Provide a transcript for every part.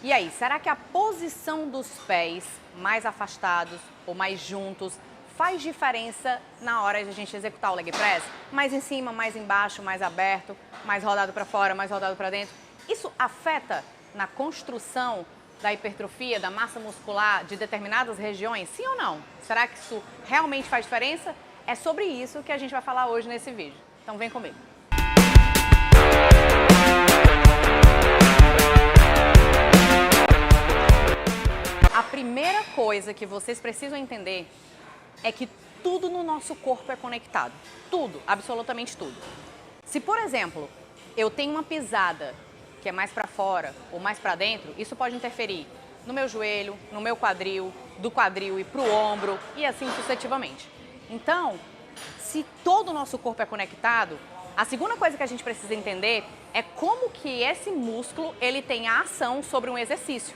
E aí, será que a posição dos pés mais afastados ou mais juntos faz diferença na hora de a gente executar o leg press? Mais em cima, mais embaixo, mais aberto, mais rodado para fora, mais rodado para dentro? Isso afeta na construção da hipertrofia, da massa muscular de determinadas regiões? Sim ou não? Será que isso realmente faz diferença? É sobre isso que a gente vai falar hoje nesse vídeo. Então vem comigo. A primeira coisa que vocês precisam entender é que tudo no nosso corpo é conectado. Tudo, absolutamente tudo. Se, por exemplo, eu tenho uma pisada que é mais para fora ou mais para dentro, isso pode interferir no meu joelho, no meu quadril, do quadril e para o ombro e assim sucessivamente. Então, se todo o nosso corpo é conectado, a segunda coisa que a gente precisa entender é como que esse músculo ele tem a ação sobre um exercício.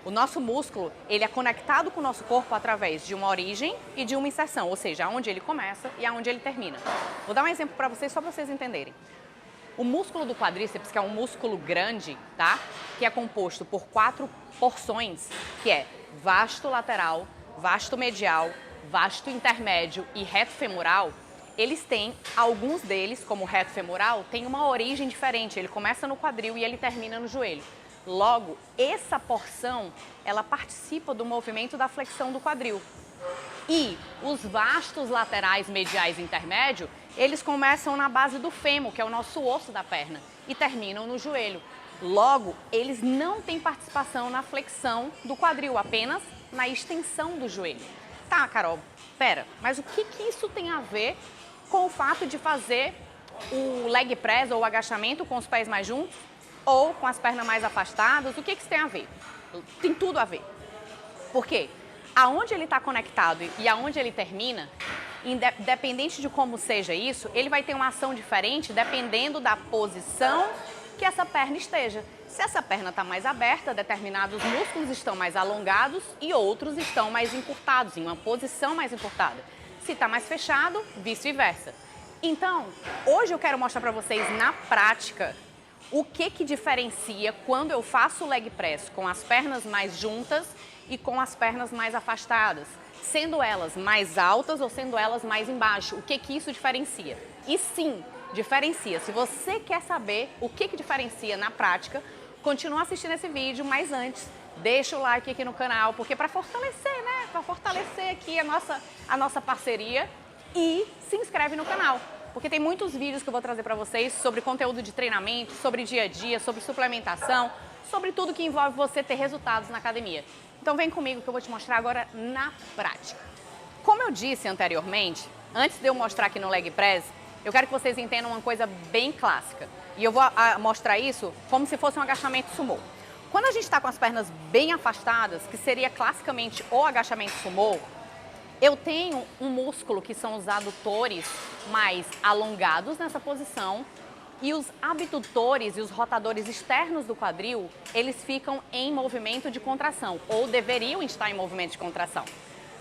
O nosso músculo, ele é conectado com o nosso corpo através de uma origem e de uma inserção, ou seja, aonde ele começa e aonde ele termina. Vou dar um exemplo para vocês, só para vocês entenderem. O músculo do quadríceps, que é um músculo grande, tá? Que é composto por 4 porções, que é vasto lateral, vasto medial, vasto intermédio e reto femoral. Eles têm, alguns deles, como o reto femoral, tem uma origem diferente. Ele começa no quadril e ele termina no joelho. Logo, essa porção, ela participa do movimento da flexão do quadril. E os vastos laterais, mediais e intermédio, eles começam na base do fêmur, que é o nosso osso da perna, e terminam no joelho. Logo, eles não têm participação na flexão do quadril, apenas na extensão do joelho. Tá, Carol, pera, mas o que isso tem a ver com o fato de fazer o leg press ou o agachamento com os pés mais juntos? Ou com as pernas mais afastadas, o que isso tem a ver? Tem tudo a ver. Por quê? Aonde ele está conectado e aonde ele termina, independente de como seja isso, ele vai ter uma ação diferente dependendo da posição que essa perna esteja. Se essa perna está mais aberta, determinados músculos estão mais alongados e outros estão mais encurtados, em uma posição mais encurtada. Se está mais fechado, vice-versa. Então, hoje eu quero mostrar para vocês na prática o que diferencia quando eu faço o leg press com as pernas mais juntas e com as pernas mais afastadas, sendo elas mais altas ou sendo elas mais embaixo. O que isso diferencia? E sim, diferencia. Se você quer saber o que diferencia na prática, continua assistindo esse vídeo, mas antes, deixa o like aqui no canal, porque para fortalecer, né? Para fortalecer aqui a nossa parceria, e se inscreve no canal. Porque tem muitos vídeos que eu vou trazer para vocês sobre conteúdo de treinamento, sobre dia a dia, sobre suplementação, sobre tudo que envolve você ter resultados na academia. Então vem comigo que eu vou te mostrar agora na prática. Como eu disse anteriormente, antes de eu mostrar aqui no leg press, eu quero que vocês entendam uma coisa bem clássica. E eu vou mostrar isso como se fosse um agachamento sumô. Quando a gente está com as pernas bem afastadas, que seria classicamente o agachamento sumô, eu tenho um músculo que são os adutores mais alongados nessa posição e os abdutores e os rotadores externos do quadril, eles ficam em movimento de contração ou deveriam estar em movimento de contração.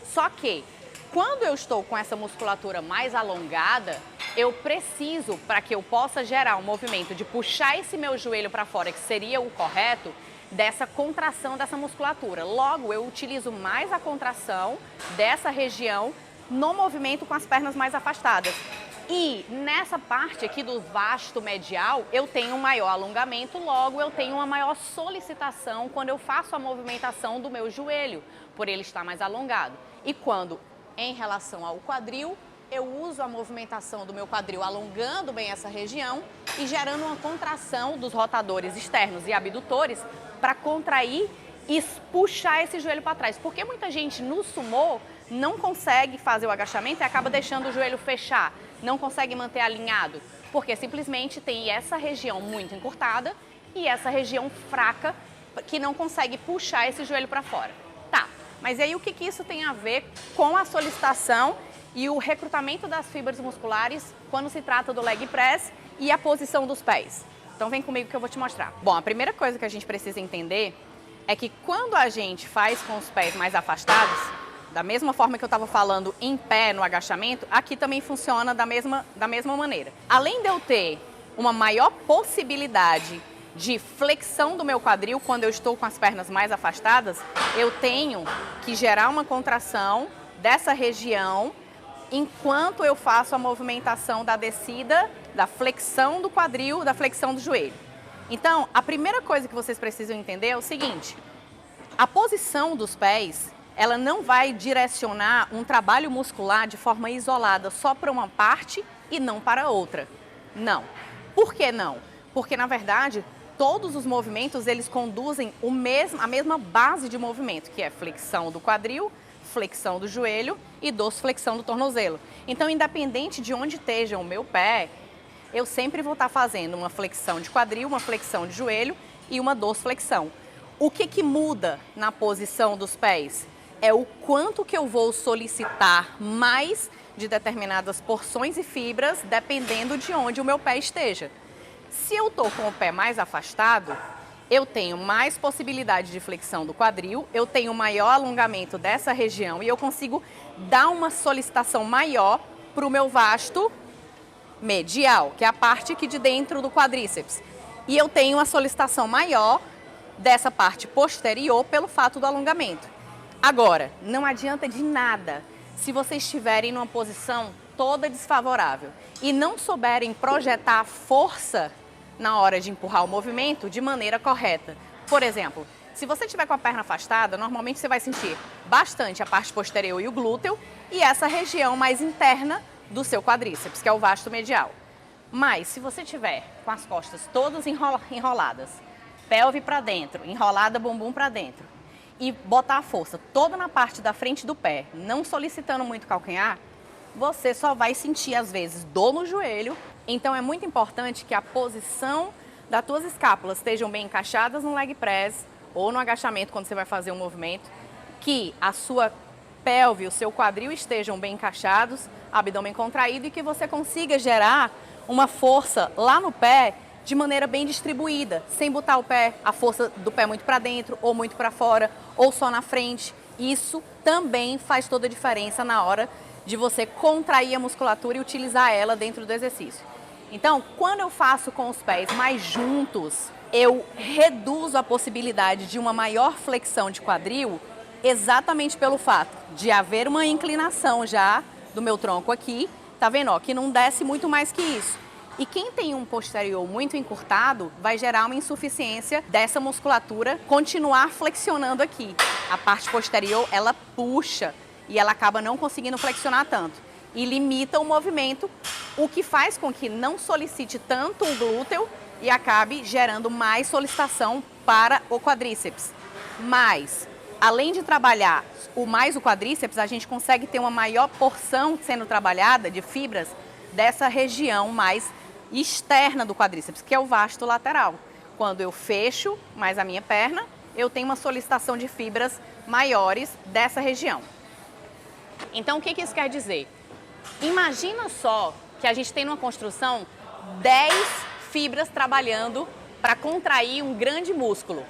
Só que quando eu estou com essa musculatura mais alongada, eu preciso, para que eu possa gerar um movimento de puxar esse meu joelho para fora, que seria o correto, dessa contração dessa musculatura. Logo, eu utilizo mais a contração dessa região no movimento com as pernas mais afastadas. E nessa parte aqui do vasto medial, eu tenho um maior alongamento, logo eu tenho uma maior solicitação quando eu faço a movimentação do meu joelho, por ele estar mais alongado. E quando, em relação ao quadril, eu uso a movimentação do meu quadril alongando bem essa região e gerando uma contração dos rotadores externos e abdutores para contrair e puxar esse joelho para trás. Porque muita gente no sumô não consegue fazer o agachamento e acaba deixando o joelho fechar, não consegue manter alinhado, porque simplesmente tem essa região muito encurtada e essa região fraca que não consegue puxar esse joelho para fora. Tá, mas aí o que isso tem a ver com a solicitação e o recrutamento das fibras musculares quando se trata do leg press e a posição dos pés? Então vem comigo que eu vou te mostrar. Bom, a primeira coisa que a gente precisa entender é que quando a gente faz com os pés mais afastados, da mesma forma que eu estava falando em pé no agachamento, aqui também funciona da mesma maneira. Além de eu ter uma maior possibilidade de flexão do meu quadril, quando eu estou com as pernas mais afastadas, eu tenho que gerar uma contração dessa região enquanto eu faço a movimentação da descida, da flexão do quadril, da flexão do joelho. Então, a primeira coisa que vocês precisam entender é o seguinte: a posição dos pés, ela não vai direcionar um trabalho muscular de forma isolada só para uma parte e não para outra. Não. Por que não? Porque, na verdade, todos os movimentos, eles conduzem a mesma base de movimento, que é flexão do quadril, flexão do joelho e dorsiflexão do tornozelo. Então, independente de onde esteja o meu pé, eu sempre vou estar fazendo uma flexão de quadril, uma flexão de joelho e uma dorsiflexão. O que muda na posição dos pés? É o quanto que eu vou solicitar mais de determinadas porções e fibras, dependendo de onde o meu pé esteja. Se eu estou com o pé mais afastado, eu tenho mais possibilidade de flexão do quadril, eu tenho maior alongamento dessa região e eu consigo dar uma solicitação maior para o meu vasto medial, que é a parte aqui de dentro do quadríceps. E eu tenho uma solicitação maior dessa parte posterior pelo fato do alongamento. Agora, não adianta de nada se vocês estiverem numa posição toda desfavorável e não souberem projetar força na hora de empurrar o movimento de maneira correta. Por exemplo, se você estiver com a perna afastada, normalmente você vai sentir bastante a parte posterior e o glúteo e essa região mais interna do seu quadríceps, que é o vasto medial. Mas se você tiver com as costas todas enroladas, pelve para dentro, enrolada bumbum para dentro, e botar a força toda na parte da frente do pé, não solicitando muito calcanhar, você só vai sentir às vezes dor no joelho. Então é muito importante que a posição das tuas escápulas estejam bem encaixadas no leg press ou no agachamento quando você vai fazer um movimento, que a sua pelve, o seu quadril estejam bem encaixados, abdômen contraído e que você consiga gerar uma força lá no pé de maneira bem distribuída, sem botar o pé, a força do pé muito para dentro ou muito para fora ou só na frente. Isso também faz toda a diferença na hora de você contrair a musculatura e utilizar ela dentro do exercício. Então, quando eu faço com os pés mais juntos, eu reduzo a possibilidade de uma maior flexão de quadril, exatamente pelo fato de haver uma inclinação já do meu tronco aqui, tá vendo, ó, que não desce muito mais que isso. E quem tem um posterior muito encurtado vai gerar uma insuficiência dessa musculatura continuar flexionando aqui. A parte posterior, ela puxa e ela acaba não conseguindo flexionar tanto e limita o movimento, o que faz com que não solicite tanto o glúteo e acabe gerando mais solicitação para o quadríceps. Mas, além de trabalhar o quadríceps, a gente consegue ter uma maior porção sendo trabalhada de fibras dessa região mais externa do quadríceps, que é o vasto lateral. Quando eu fecho mais a minha perna, eu tenho uma solicitação de fibras maiores dessa região. Então, o que isso quer dizer? Imagina só que a gente tem numa construção 10 fibras trabalhando para contrair um grande músculo.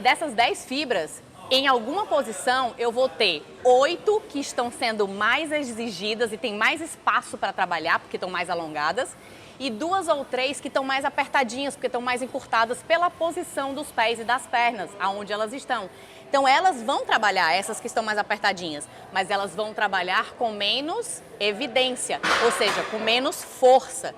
Dessas 10 fibras, em alguma posição eu vou ter 8 que estão sendo mais exigidas e tem mais espaço para trabalhar, porque estão mais alongadas, e 2 ou 3 que estão mais apertadinhas, porque estão mais encurtadas pela posição dos pés e das pernas, aonde elas estão. Então elas vão trabalhar, essas que estão mais apertadinhas, mas elas vão trabalhar com menos evidência, ou seja, com menos força.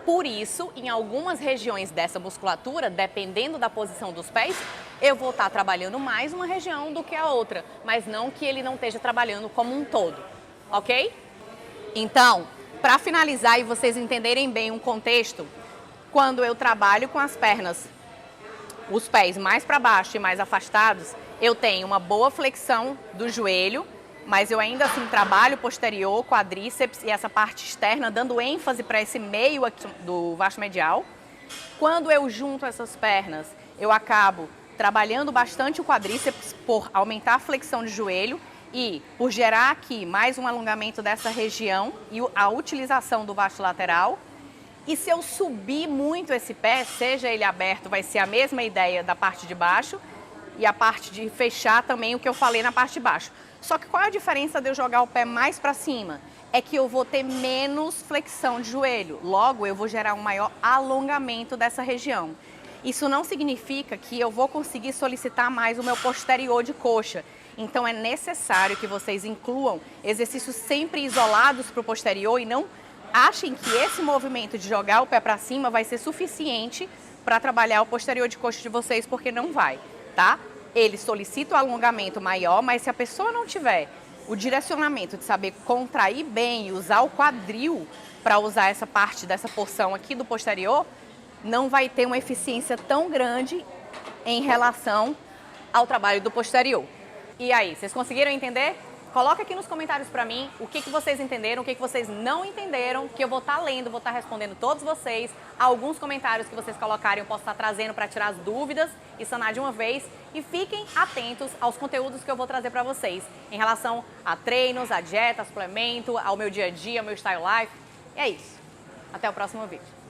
Por isso, em algumas regiões dessa musculatura, dependendo da posição dos pés, eu vou estar trabalhando mais uma região do que a outra, mas não que ele não esteja trabalhando como um todo, ok? Então, para finalizar e vocês entenderem bem um contexto, quando eu trabalho com as pernas, os pés mais para baixo e mais afastados, eu tenho uma boa flexão do joelho, mas eu ainda assim trabalho posterior, quadríceps e essa parte externa, dando ênfase para esse meio aqui do vasto medial. Quando eu junto essas pernas, eu acabo trabalhando bastante o quadríceps por aumentar a flexão de joelho e por gerar aqui mais um alongamento dessa região e a utilização do vasto lateral. E se eu subir muito esse pé, seja ele aberto, vai ser a mesma ideia da parte de baixo e a parte de fechar também o que eu falei na parte de baixo. Só que qual é a diferença de eu jogar o pé mais para cima? É que eu vou ter menos flexão de joelho, logo eu vou gerar um maior alongamento dessa região. isso não significa que eu vou conseguir solicitar mais o meu posterior de coxa. Então é necessário que vocês incluam exercícios sempre isolados para o posterior e não achem que esse movimento de jogar o pé para cima vai ser suficiente para trabalhar o posterior de coxa de vocês, porque não vai, tá? Ele solicita o alongamento maior, mas se a pessoa não tiver o direcionamento de saber contrair bem e usar o quadril para usar essa parte dessa porção aqui do posterior, não vai ter uma eficiência tão grande em relação ao trabalho do posterior. E aí, vocês conseguiram entender? Coloca aqui nos comentários para mim o que vocês entenderam, o que vocês não entenderam, que eu vou estar lendo, vou estar respondendo todos vocês. Alguns comentários que vocês colocarem eu posso estar trazendo para tirar as dúvidas e sanar de uma vez. E fiquem atentos aos conteúdos que eu vou trazer para vocês em relação a treinos, a dieta, a suplemento, ao meu dia a dia, ao meu style life. E é isso. Até o próximo vídeo.